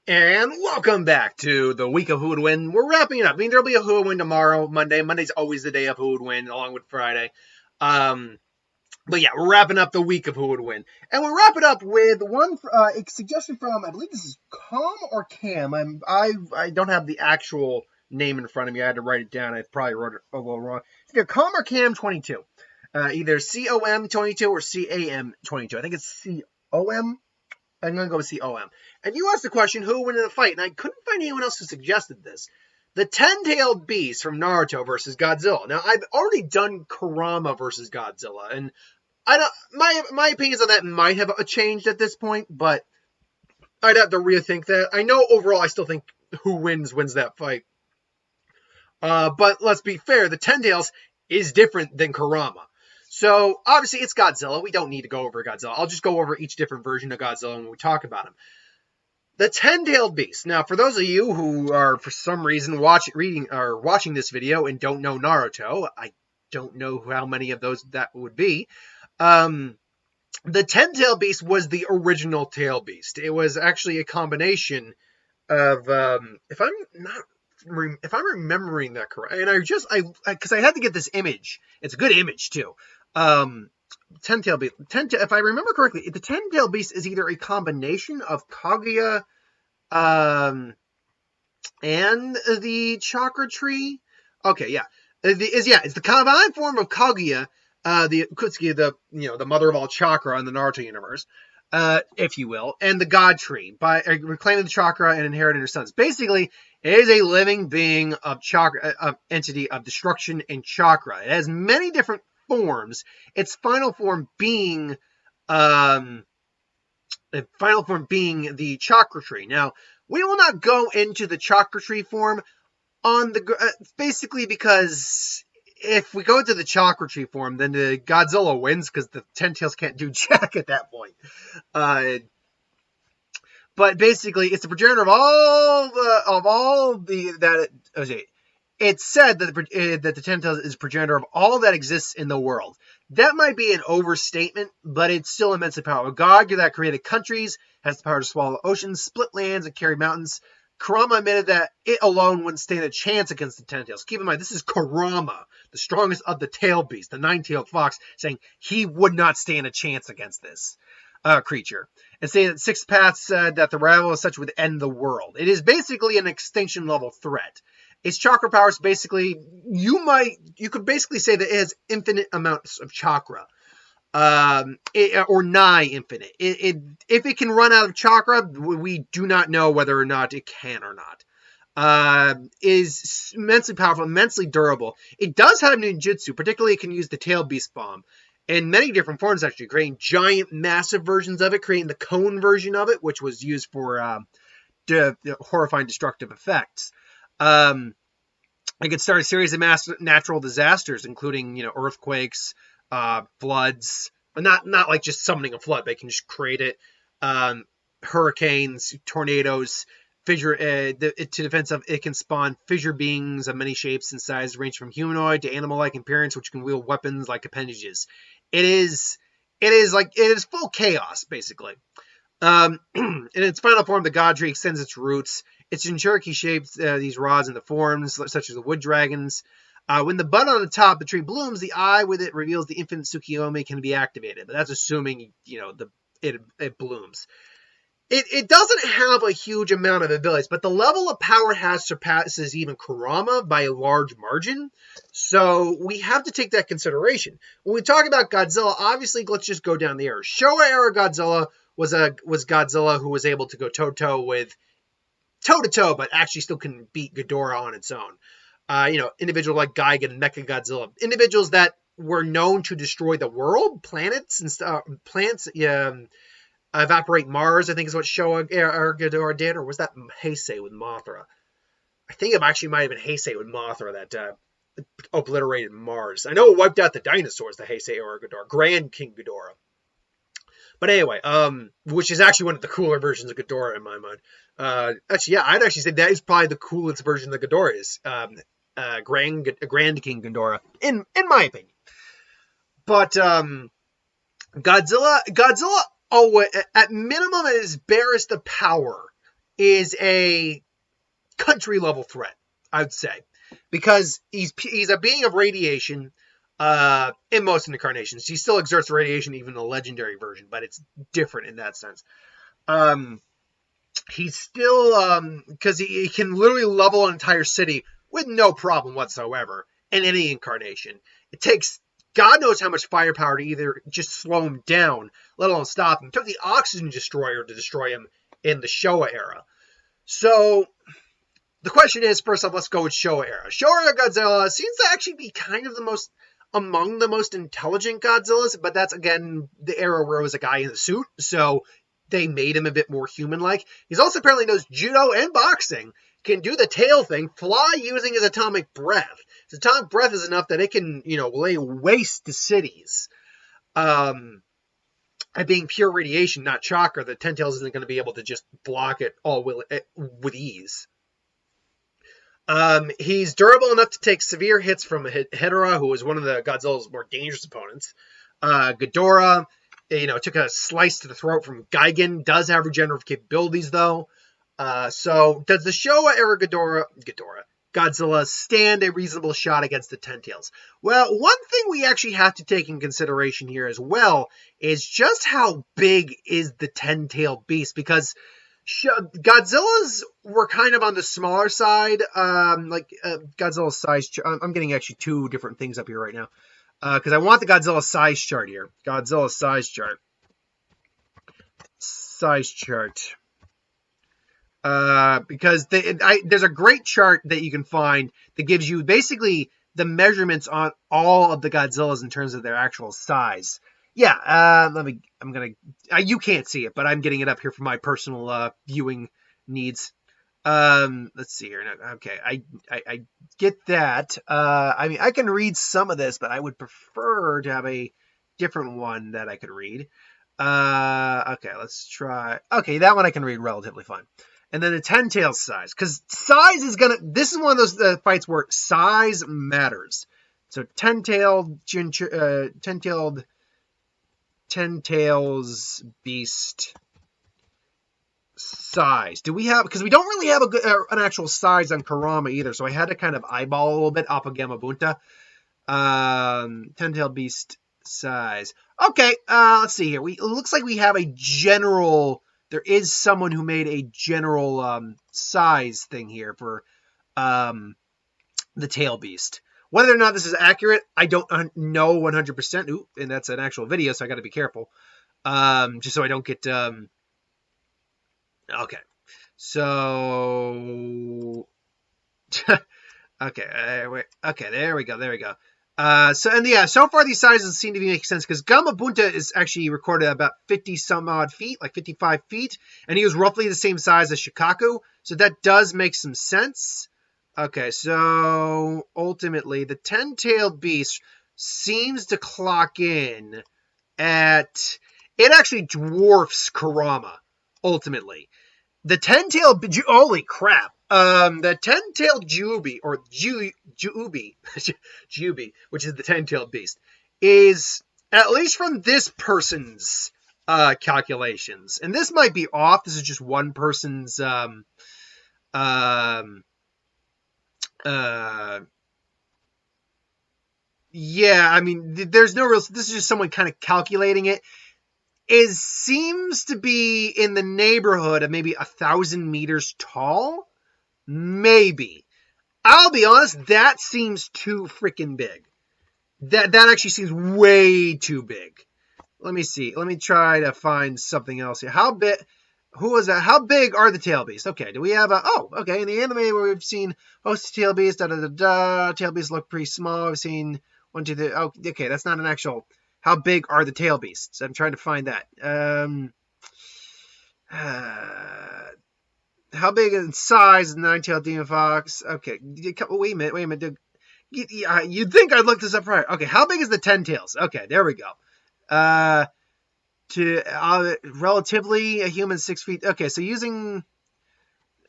And welcome back to the week of Who Would Win. We're wrapping it up. I mean, there'll be a Who Would Win tomorrow, Monday. Monday's always the day of Who Would Win, along with Friday. But yeah, we're wrapping up the week of Who Would Win. And we'll wrap it up with a suggestion from, I believe this is Com or Cam. I don't have the actual name in front of me. I had to write it down. I probably wrote it a little wrong. It's either Com or Cam 22. Either COM 22 or CAM 22. I think it's COM. I'm going to go with COM. And you asked the question, who would win in the fight? And I couldn't find anyone else who suggested this. The 10-tailed beast from Naruto versus Godzilla. Now, I've already done Kurama versus Godzilla. And my opinions on that might have changed at this point, but I'd have to rethink that. I know overall I still think who wins that fight. But let's be fair, the 10-tails is different than Kurama. So, obviously, it's Godzilla. We don't need to go over Godzilla. I'll just go over each different version of Godzilla when we talk about him. The 10-tailed beast. Now, for those of you who are, for some reason, watching this video and don't know Naruto, I don't know how many of those that would be. The 10-tailed beast was the original tail beast. It was actually a combination of, if I'm remembering that correct, and because I had to get this image. It's a good image too. 10-tailed beast. If I remember correctly, the 10-tailed beast is either a combination of Kaguya, and the chakra tree. Okay, yeah, it's the combined form of Kaguya, the Ukutsuki, the mother of all chakra in the Naruto universe, if you will, and the God tree by reclaiming the chakra and inheriting her sons. Basically, it is a living being of chakra, entity of destruction and chakra. It has many different forms. Its final form being the chakra tree. Now, we will not go into the chakra tree form basically because if we go into the chakra tree form, then the Godzilla wins because the 10-tails can't do jack at that point. But basically, it's the progenitor it's said that the 10-tails is progenitor of all that exists in the world. That might be an overstatement, but it's still immensely powerful. A god that created countries, has the power to swallow oceans, split lands, and carry mountains. Kurama admitted that it alone wouldn't stand a chance against the 10-tails. Keep in mind, this is Kurama, the strongest of the tail beasts, the 9-tailed fox, saying he would not stand a chance against this creature. And saying that Six Paths said that the rival as such would end the world. It is basically an extinction level threat. Its chakra powers basically, you could basically say that it has infinite amounts of chakra. Or nigh infinite. If it can run out of chakra, we do not know whether or not it can or not. Is immensely powerful, immensely durable. It does have ninjutsu, particularly it can use the tail beast bomb in many different forms, actually, creating giant, massive versions of it, creating the cone version of it, which was used for horrifying destructive effects. It could start a series of natural disasters, including, earthquakes, floods, not like just summoning a flood, they can just create it. Hurricanes, tornadoes, fissure. To defense of it can spawn fissure beings of many shapes and sizes, range from humanoid to animal-like appearance, which can wield weapons like appendages. It is full chaos, basically. In its final form, the god tree extends its roots. Its Jinchuriki shapes these rods into forms such as the wood dragons. When the bud on the top, the tree blooms, the eye with it reveals the infinite Tsukiyomi can be activated. But that's assuming, it blooms. It doesn't have a huge amount of abilities, but the level of power it has surpasses even Kurama by a large margin. So we have to take that consideration. When we talk about Godzilla, obviously, let's just go down the era. Showa era Godzilla was Godzilla who was able to go toe-to-toe, but actually still can beat Ghidorah on its own. Individuals like Gigan and Mechagodzilla, individuals that were known to destroy the world, planets and stuff, plants, evaporate Mars, I think is what Showa Ghidorah did, or was that Heisei with Mothra? I think it actually might have been Heisei with Mothra that obliterated Mars. I know it wiped out the dinosaurs, the Heisei era Ghidorah, Grand King Ghidorah. But anyway, which is actually one of the cooler versions of Ghidorah in my mind. I'd actually say that is probably the coolest version of Ghidorah is Grand King Ghidorah, in my opinion. But Godzilla, at minimum, at its barest of power, is a country level threat, I'd say, because he's a being of radiation. In most incarnations, he still exerts radiation, even in the legendary version, but it's different in that sense. He's still because he can literally level an entire city with no problem whatsoever in any incarnation. It takes God knows how much firepower to either just slow him down, let alone stop him. It took the Oxygen Destroyer to destroy him in the Showa era. So the question is, first off, let's go with Showa era. Showa era Godzilla seems to actually be kind of among the most intelligent Godzillas, but that's, again, the era where it was a guy in a suit, so they made him a bit more human-like. He's also apparently knows judo and boxing, can do the tail thing, fly using his atomic breath. His atomic breath is enough that it can, lay waste to cities. At being pure radiation, not chakra, the Ten Tails isn't going to be able to just block it all with ease. He's durable enough to take severe hits from Hedorah, who was one of the Godzilla's more dangerous opponents. Ghidorah, took a slice to the throat from Gigan, does have regenerative capabilities, though. So does the Showa era Godzilla stand a reasonable shot against the Ten Tails? Well, one thing we actually have to take in consideration here as well is just how big is the Ten Tail Beast, because Godzilla's were kind of on the smaller side, Godzilla's size. I'm getting actually two different things up here right now, because I want the Godzilla size chart here. Godzilla size chart. Because there's a great chart that you can find that gives you basically the measurements on all of the Godzillas in terms of their actual size. Yeah, you can't see it, but I'm getting it up here for my personal viewing needs. Let's see here. Okay, I get that. I can read some of this, but I would prefer to have a different one that I could read. Okay, let's try. Okay, that one I can read relatively fine. And then the Ten Tails size, because size is this is one of those fights where size matters. So Ten Tails Beast size. Do we have, because we don't really have an actual size on Kurama either, so I had to kind of eyeball a little bit off of Gamabunta. Ten Tail Beast size. Okay, let's see here. It looks like we have a general. There is someone who made a general size thing here for the Tail Beast. Whether or not this is accurate, I don't know 100%. Ooh, and that's an actual video, so I got to be careful. Just so I don't get... Okay. So... okay, wait. Okay, there we go. So far these sizes seem to make sense, because Gamabunta is actually recorded about 50 some odd feet, like 55 feet, and he was roughly the same size as Shikaku, so that does make some sense. Okay, so ultimately the Ten-Tailed Beast seems to clock in at, it actually dwarfs Kurama, ultimately. The Ten-Tailed, holy crap. The Ten-Tailed Juubi, or Juubi, which is the Ten-Tailed Beast, is, at least from this person's calculations, and this might be off, this is just one person's yeah, I mean, there's no real, this is just someone kind of calculating it. Seems to be in the neighborhood of maybe 1,000 meters tall. Maybe. I'll be honest, that seems too freaking big. That actually seems way too big. Let me see. Let me try to find something else here. How big? Who was that? How big are the tail beasts? Okay, do we have a... Oh, okay, in the anime where we've seen host of tail beasts, tail beasts look pretty small. We've seen 1, 2, 3... Oh, okay, that's not an actual... How big are the tail beasts? I'm trying to find that. How big in size is the nine-tailed demon fox? Okay, wait a minute. You'd think I'd look this up right. Okay, how big is the ten tails? Okay, there we go. Relatively a human 6 feet. Okay, so using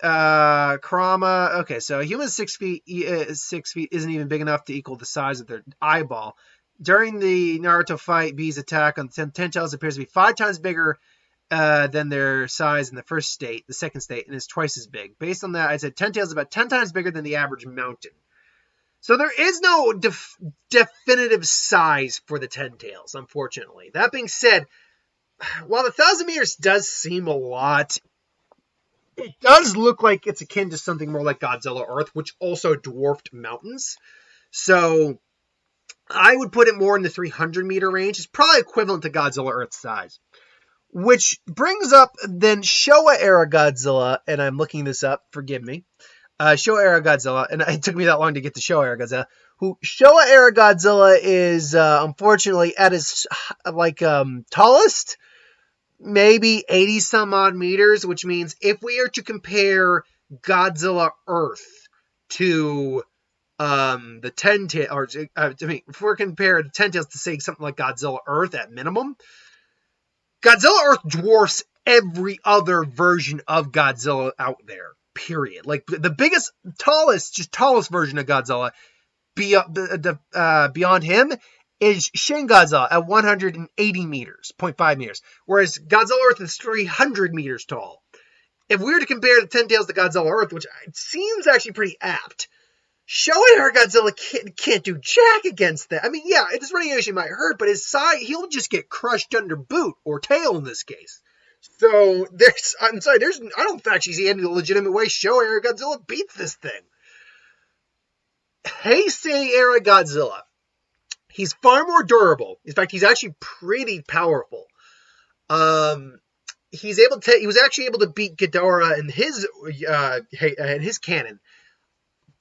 Kurama. Okay, so a human 6 feet isn't even big enough to equal the size of their eyeball. During the Naruto fight, B's attack on the ten tails appears to be 5 times bigger than their size in the first state, the second state, and is twice as big. Based on that, I said 10 tails is about 10 times bigger than the average mountain. So there is no definitive size for the 10 tails, unfortunately. That being said, while the 1,000 meters does seem a lot, it does look like it's akin to something more like Godzilla Earth, which also dwarfed mountains. So I would put it more in the 300 meter range. It's probably equivalent to Godzilla Earth's size. Which brings up then Showa era Godzilla, and I'm looking this up, forgive me. Showa era Godzilla, and it took me that long to get to Showa era Godzilla. Showa era Godzilla is unfortunately at his tallest, maybe 80 some odd meters, which means if we are to compare Godzilla Earth to the 10 tails, or if we're comparing the 10 tails to say something like Godzilla Earth at minimum, Godzilla Earth dwarfs every other version of Godzilla out there, period. Like the biggest, tallest version of Godzilla beyond him is Shin Godzilla at 180 meters, 0.5 meters, whereas Godzilla Earth is 300 meters tall. If we were to compare the 10 tails to Godzilla Earth, which seems actually pretty apt, Showa era Godzilla can't do jack against that. I mean, yeah, his radiation might hurt, but his side, he'll just get crushed under boot, or tail in this case. So, I don't actually see any legitimate way Showa era Godzilla beats this thing. Heisei era Godzilla. He's far more durable. In fact, he's actually pretty powerful. He was actually able to beat Ghidorah in his canon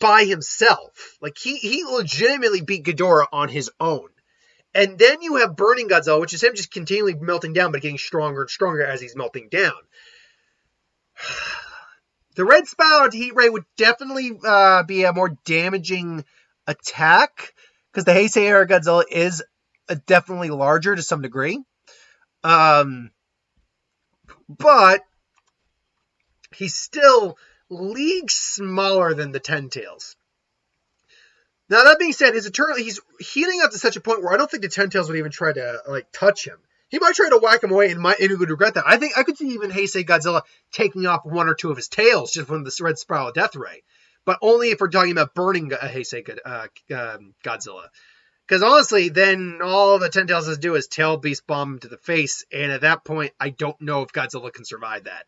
by himself. Like, he legitimately beat Ghidorah on his own. And then you have Burning Godzilla, which is him just continually melting down, but getting stronger and stronger as he's melting down. The Red Spiral Heat Ray would definitely be a more damaging attack, because the Heisei era Godzilla is definitely larger to some degree. But he's still leagues smaller than the 10 tails. Now, that being said, he's healing up to such a point where I don't think the 10 tails would even try to touch him. He might try to whack him away and he would regret that. I think I could see even Heisei Godzilla taking off one or two of his tails just from the Red Spiral Death Ray. But only if we're talking about burning Heisei Godzilla. Because honestly, then all the 10 tails has to do is tail beast bomb him to the face. And at that point, I don't know if Godzilla can survive that.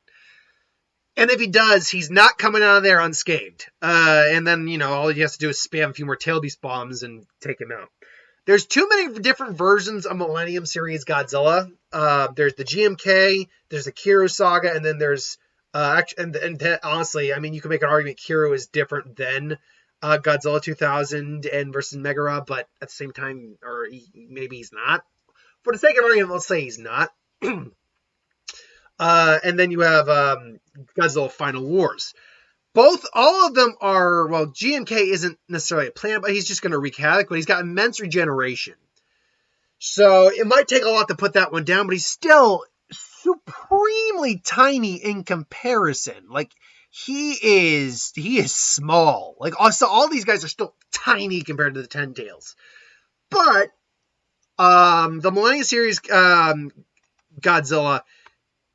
And if he does, he's not coming out of there unscathed. And then, all he has to do is spam a few more tail beast bombs and take him out. There's too many different versions of Millennium series Godzilla. There's the GMK, there's the Kiro saga, and then there's honestly, I mean, you can make an argument Kiro is different than Godzilla 2000 and versus Megara, but at the same time, maybe he's not. For the sake of argument, let's say he's not. And then you have Godzilla Final Wars. All of them are, GMK isn't necessarily a planet, but he's just going to wreak havoc, but he's got immense regeneration. So it might take a lot to put that one down, but he's still supremely tiny in comparison. Like, he is small. Like, also, all these guys are still tiny compared to the 10 tails. But the Millennium series Godzilla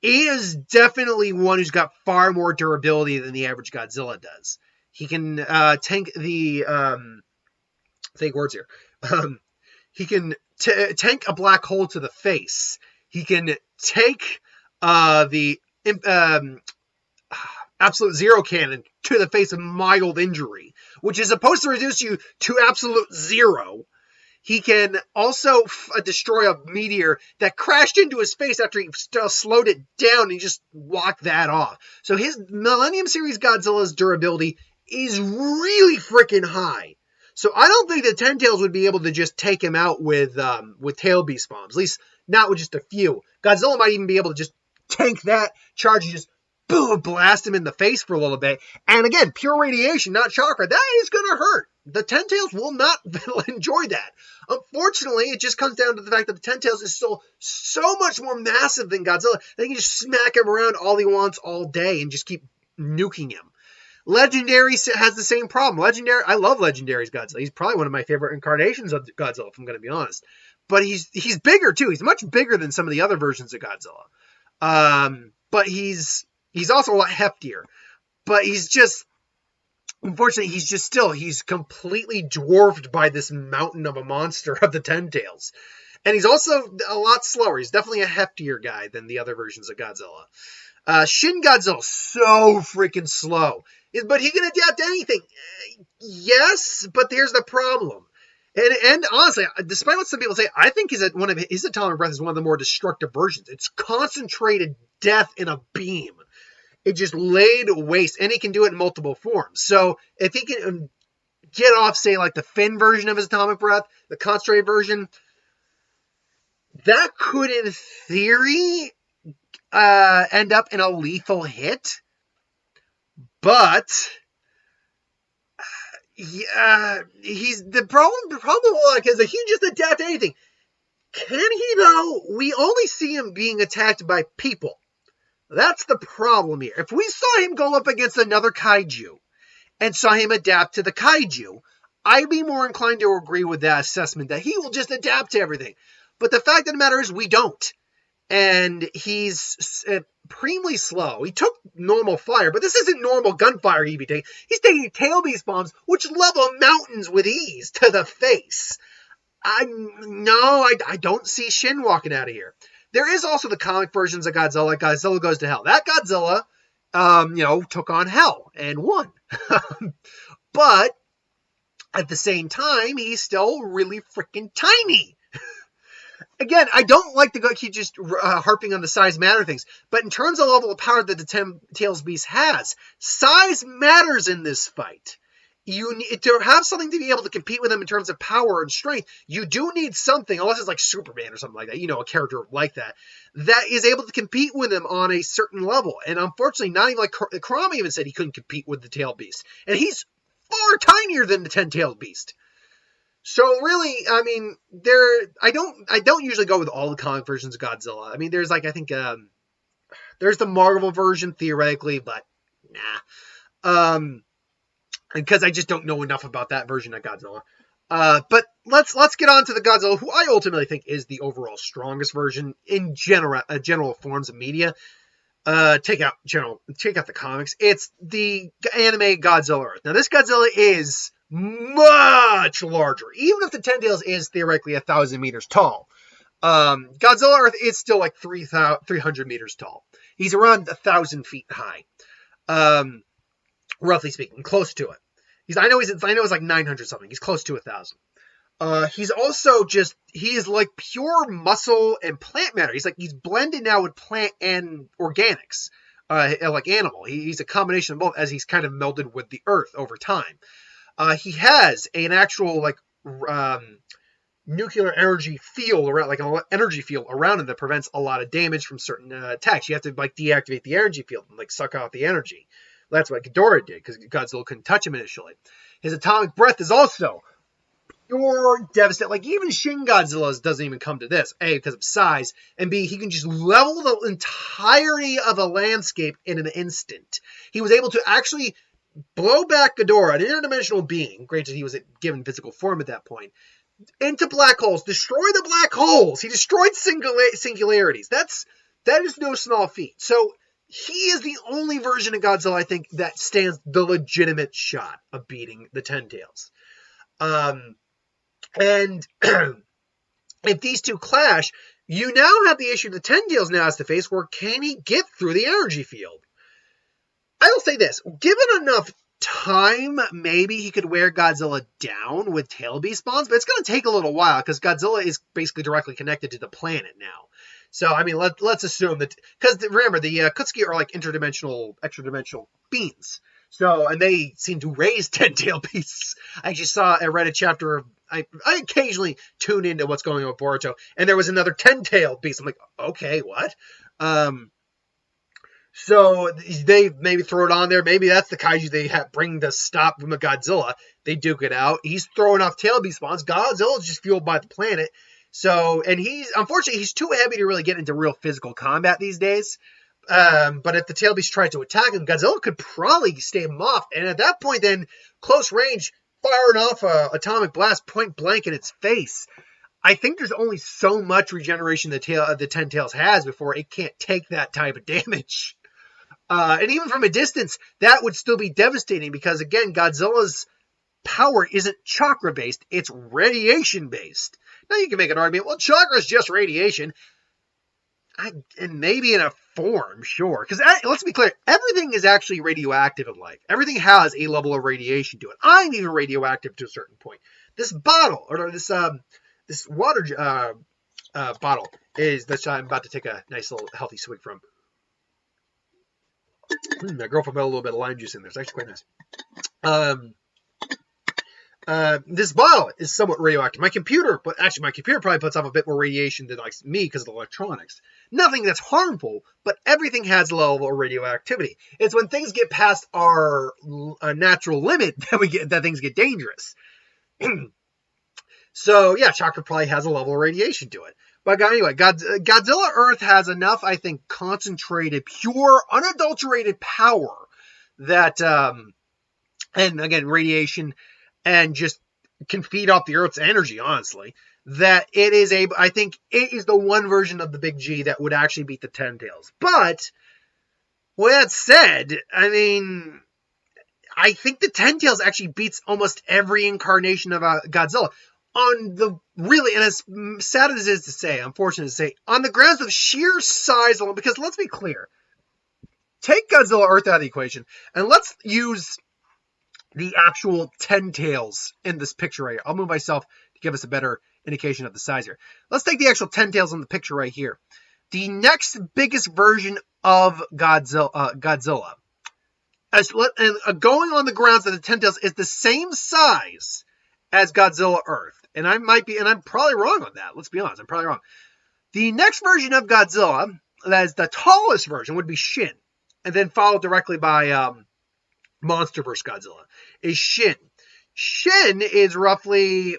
is definitely one who's got far more durability than the average Godzilla does. He can tank the think words here. He can tank a black hole to the face. He can take the absolute zero cannon to the face of mild injury, which is supposed to reduce you to absolute zero. He can also destroy a meteor that crashed into his face after he slowed it down and he just walked that off. So his Millennium series Godzilla's durability is really freaking high. So I don't think the 10 tails would be able to just take him out with tail beast bombs. At least not with just a few. Godzilla might even be able to just tank that charge and just boom, blast him in the face for a little bit. And again, pure radiation, not chakra. That is going to hurt. The 10 tails will not enjoy that. Unfortunately, it just comes down to the fact that the 10 tails is still so much more massive than Godzilla. They can just smack him around all he wants all day and just keep nuking him. Legendary has the same problem. I love Legendary's Godzilla. He's probably one of my favorite incarnations of Godzilla, if I'm going to be honest. But he's bigger too. He's much bigger than some of the other versions of Godzilla. But he's also a lot heftier. But unfortunately, he's completely dwarfed by this mountain of a monster of the Ten Tails. And he's also a lot slower. He's definitely a heftier guy than the other versions of Godzilla. Shin Godzilla, so freaking slow. But he can adapt to anything. Yes, but here's the problem. And honestly, despite what some people say, I think his atomic breath is one of the more destructive versions. It's concentrated death in a beam. It just laid waste, and he can do it in multiple forms. So if he can get off, say, like the Finn version of his atomic breath, the concentrated version, that could, in theory, end up in a lethal hit. But the problem like is that he just adapt to anything. Can he though? We only see him being attacked by people. That's the problem here. If we saw him go up against another kaiju and saw him adapt to the kaiju, I'd be more inclined to agree with that assessment that he will just adapt to everything. But the fact of the matter is we don't. And he's supremely slow. He took normal fire, but this isn't normal gunfire he'd be taking. He's taking tail beast bombs, which level mountains with ease to the face. I don't see Shin walking out of here. There is also the comic versions of Godzilla. Godzilla Goes to Hell. That Godzilla, took on hell and won. But at the same time, he's still really freaking tiny. Again, I don't like to keep just harping on the size matter things, but in terms of level of power that the Ten Tails Beast has, size matters in this fight. You need to have something to be able to compete with him in terms of power and strength. You do need something, unless it's like Superman or something like that, a character like that is able to compete with him on a certain level. And unfortunately, not even like Kurama even said he couldn't compete with the Tail Beast, and he's far tinier than the Ten-Tailed Beast. So really, I mean, I don't usually go with all the comic versions of Godzilla. I mean, there's there's the Marvel version theoretically, but nah. Because I just don't know enough about that version of Godzilla. But let's get on to the Godzilla, who I ultimately think is the overall strongest version in general forms of media. Take out the comics. It's the anime Godzilla Earth. Now, this Godzilla is much larger, even if the Ten Tails is theoretically 1,000 meters tall. Godzilla Earth is still like 300 meters tall. He's around 1,000 feet high, roughly speaking, close to it. I know it's like 900 something. He's close to 1,000. He's also he is like pure muscle and plant matter. He's blended now with plant and organics, like animal. He's a combination of both, as he's kind of melded with the earth over time. He has an actual nuclear energy field around, like an energy field around him that prevents a lot of damage from certain attacks. You have to deactivate the energy field and suck out the energy. That's what Ghidorah did, because Godzilla couldn't touch him initially. His atomic breath is also pure devastating. Even Shin Godzilla's doesn't even come to this. A, because of size, and B, he can just level the entirety of a landscape in an instant. He was able to actually blow back Ghidorah, an interdimensional being, granted he was given physical form at that point, into black holes, destroy the black holes. He destroyed singularities. That is no small feat. So he is the only version of Godzilla, I think, that stands the legitimate shot of beating the Ten Tails. And if these two clash, you now have the issue the Ten Tails now has to face, where can he get through the energy field? I will say this, given enough time, maybe he could wear Godzilla down with tail beast bombs, but it's going to take a little while, because Godzilla is basically directly connected to the planet now. So, I mean, let's assume that, because remember, the Kutsuki are like extra-dimensional beings. So, and they seem to raise 10-tail beasts. I just read a chapter of, I occasionally tune into what's going on with Boruto, and there was another 10-tail beast. I'm like, okay, what? So they maybe throw it on there. Maybe that's the kaiju they bring to stop from the Godzilla. They duke it out. He's throwing off tail beast spawns. Godzilla's just fueled by the planet. So, and unfortunately, he's too heavy to really get into real physical combat these days. But if the tail beast tried to attack him, Godzilla could probably stave him off. And at that point, then, close range, firing off an atomic blast point blank in its face. I think there's only so much regeneration the 10 tails has before it can't take that type of damage. And even from a distance, that would still be devastating because, again, Godzilla's power isn't chakra based, it's radiation based. Now you can make an argument, well, chakra is just radiation. And maybe in a form, sure. Because let's be clear, everything is actually radioactive in life. Everything has a level of radiation to it. I'm even radioactive to a certain point. This bottle, or this water bottle, is that I'm about to take a nice little healthy swig from. My girlfriend put a little bit of lime juice in there. It's actually quite nice. This bottle is somewhat radioactive. My computer probably puts off a bit more radiation than like me because of the electronics. Nothing that's harmful, but everything has a level of radioactivity. It's when things get past our natural limit that things get dangerous. So yeah, chakra probably has a level of radiation to it. But anyway, Godzilla Earth has enough, I think, concentrated, pure, unadulterated power that, and again, radiation, and just can feed off the Earth's energy, honestly, that it is I think it is the one version of the Big G that would actually beat the 10 tails. But, with that said, I mean, I think the 10 tails actually beats almost every incarnation of Godzilla. On the really, and as sad as it is to say, unfortunate to say, on the grounds of sheer size alone, because let's be clear, take Godzilla Earth out of the equation, and let's use the actual 10 tails in this picture right here. I'll move myself to give us a better indication of the size here. Let's take the actual 10 tails in the picture right here. The next biggest version of Godzilla, going on the grounds that the 10 tails is the same size as Godzilla Earth. And I'm probably wrong on that. Let's be honest, I'm probably wrong. The next version of Godzilla, that is the tallest version, would be Shin. And then followed directly by MonsterVerse Godzilla, is Shin. Shin is roughly,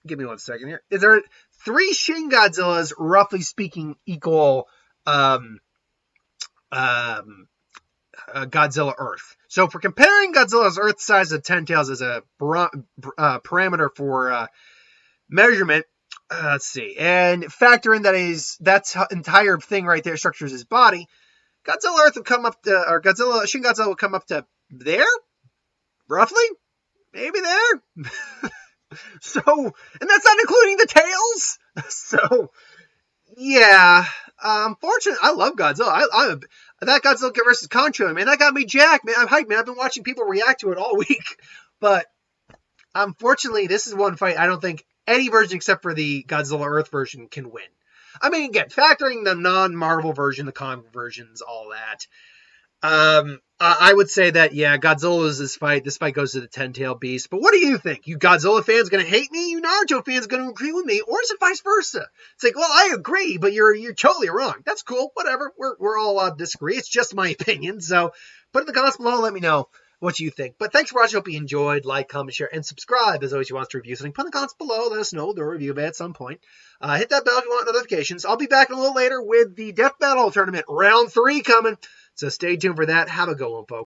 give me 1 second here. Is there 3 Shin Godzillas, roughly speaking, equal Godzilla Earth? So if we're comparing Godzilla's Earth size to 10 tails as a parameter for measurement, let's see, and factor in that's entire thing right there structures his body, Godzilla Earth would come up to, or Shin Godzilla would come up to there, roughly, maybe there. So, and that's not including the tails. So, yeah, unfortunately, I love Godzilla. That Godzilla versus Contra, man, that got me jacked, man. I'm hyped, man. I've been watching people react to it all week. But unfortunately, this is one fight I don't think any version except for the Godzilla Earth version can win. I mean, again, factoring the non-Marvel version, the comic versions, all that. I would say that, yeah, Godzilla is this fight. This fight goes to the 10-tail beast. But what do you think? You Godzilla fans going to hate me? You Naruto fans going to agree with me? Or is it vice versa? It's like, well, I agree, but you're totally wrong. That's cool. Whatever. We're all allowed to disagree. It's just my opinion. So put in the comments below. Let me know what you think. But thanks for watching. Hope you enjoyed. Like, comment, share, and subscribe. As always, you want to review something, put in the comments below. Let us know. They'll review it at some point. Hit that bell if you want notifications. I'll be back a little later with the Death Battle Tournament. Round 3 coming. So stay tuned for that. Have a good one, folks.